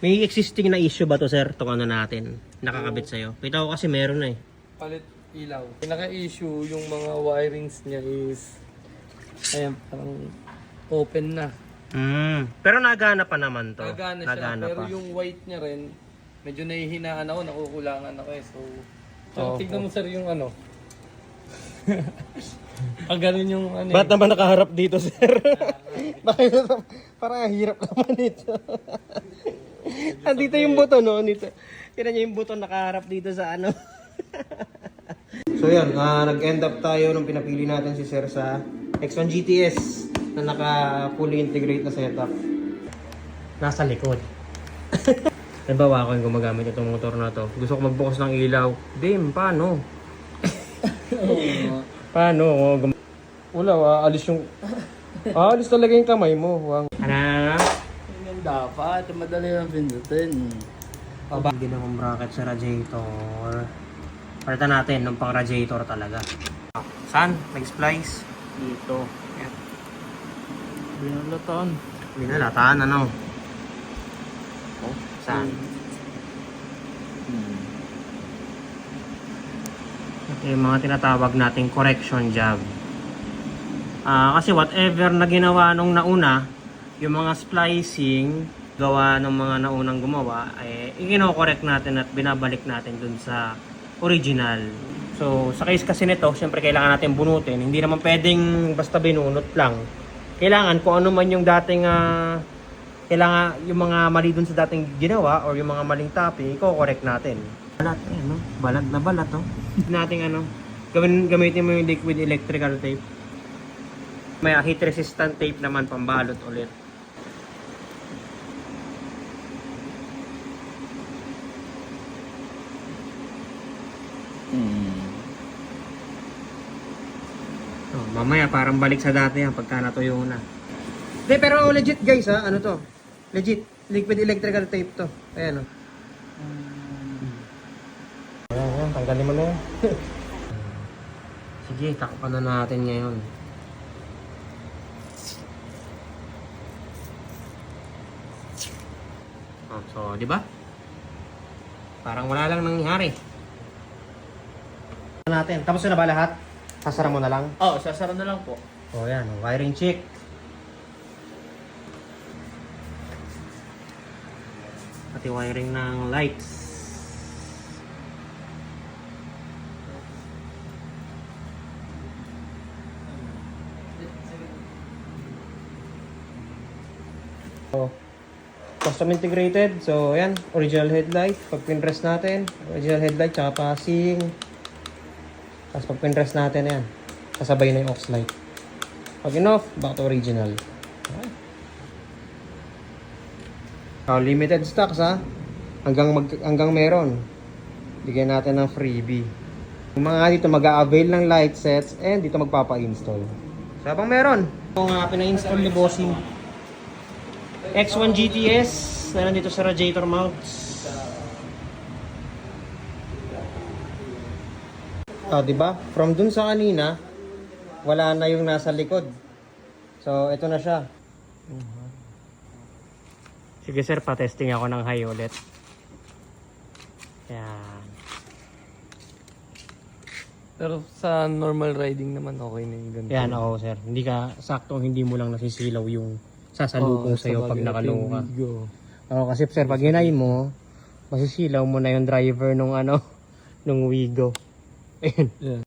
May existing na issue ba to, sir? Itong ano natin, nakakabit sa'yo. Kita ko kasi meron na eh. Palit ilaw. Pinaka-issue yung mga wirings niya is ayan, parang open na. Pero nagana pa naman to. Nagana siya, Nagana pero pa. yung white niya rin, medyo nahihinaan ako, nakukulangan ako eh. So, Oo. tignan mo sir yung ano. Ganun yung ano. Ba't naman nakaharap dito, sir? Bakit parang hirap naman ito. Andito yung buto, no? Dito. Tira niyo yung buto nakaharap dito sa ano. So yan, nag-end up tayo nung pinapili natin si Sir sa X1 GTS na naka fully integrate na setup. Nasa likod. Halimbawa ako yung gumagamit itong motor na to. Gusto ko magbukas ng ilaw. Dim, paano? Paano? Wala, aalis yung... aalis talaga yung kamay mo. Ano? Yan dapat, madali lang pindutin. Hindi naman bracket sa radiator. Palitan natin ng pang radiator talaga. Saan? Nag-splice? Dito. Yan. Binalataan. Binalataan, ano? Oh, saan? Yung mga tinatawag nating correction job. Kasi whatever na ginawa nung nauna, yung mga splicing, gawa ng mga naunang gumawa, i-correct natin at binabalik natin dun sa original. So, sa case kasi nito, syempre kailangan natin bunutin. Hindi naman pwedeng basta binunot lang. Kailangan kung ano man yung dating kailangan yung mga mali dun sa dating ginawa or yung mga maling topping, i-correct natin. Balat, no? Balat na balat, no? Nating gamitin mo yung liquid electrical tape. May heat resistant tape naman pambalot ulit. Oh, mamaya parang balik sa dati yan pagka natuyo na. Hindi, pero legit guys ha, ano to? Legit, liquid electrical tape to. Ayan o. Ayan, tanggalin mo na yan. Sige, takpan na natin ngayon. Oh, so, di ba? Parang wala lang nangyari. Natin. Tapos na ba lahat? Sasara mo na lang? Oh, sasara na lang po. O yan, wiring check. Pati wiring ng lights. So, custom integrated. So, yan, original headlight. Pag pinrest natin, original headlight, tsaka passing. Tapos pag pinrest natin, yan, sasabay na yung aux light. Pag in-off, back to original. Limited stocks ha. Hanggang meron. Bigyan natin ng freebie. Yung mga dito mag-a-avail ng light sets and dito magpapa-install. So habang meron. Yung pina-install ni Bossing X1 GTS na nandito sa radiator mounts. Diba? From dun sa kanina, wala na yung nasa likod. So, ito na siya. Sige sir, pa-testing ako ng high ulit. Yan. Pero sa normal riding naman okay na yung ganito. Yan, oo sir. Hindi ka, saktong hindi mo lang nasisilaw yung sasalubong sa'yo pag nakalow ka. Oo, kasi sir, pag hinay mo, masisilaw mo na yung driver nung nung Wigo. Ayun. Yeah.